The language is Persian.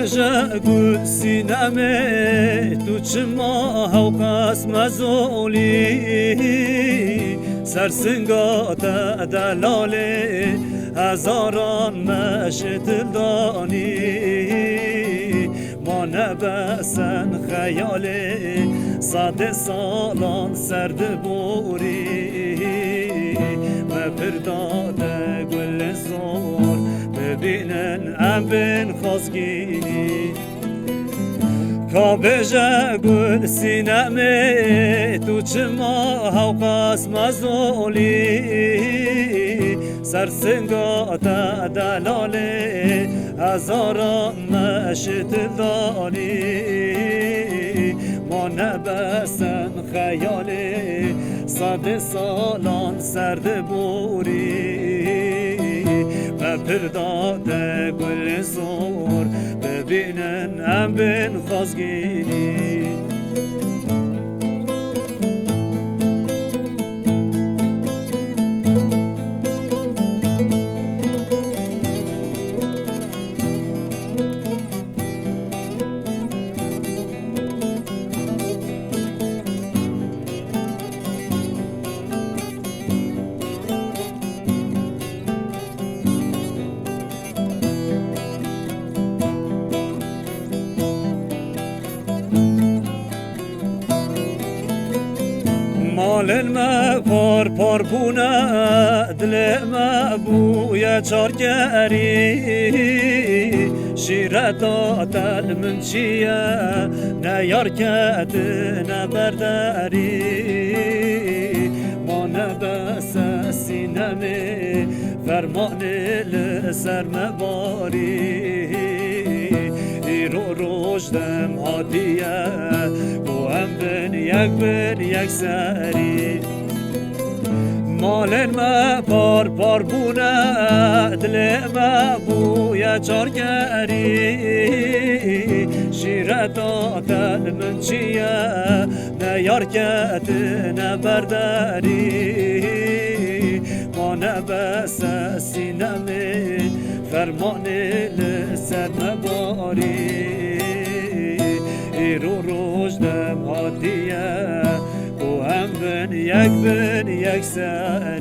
بجا گل سینمه تو چما هوقاس مزولی سرسنگات دلاله هزاران مشت دانی ما نبسن خیاله صد سالان سرد بوری مپرداده گل زور ببینن ام بین خواستگینی کابجا گل سینمه تو چما هوقاس مزولی سرسنگات دلاله هزاران مشت دانی ما نبسن خیاله صد سالان سرد بوری و پرداده گل زور ببینن ام بین خواستگینی مال ما پار بونه دل ما بویا چارگری شیر دادن من چیه نه یار کد نه برداری ما نبس سینمه فرمان لسر مباری رو روشدم هادیه و هم بن یک سری مال ما پار بونه دل ما بویا چارگری شیر دادن من چیه نه یار کد نه برداری ما نبس سینمه فرمان لسر مباری رو روشدم هادیه و هم بن یک سری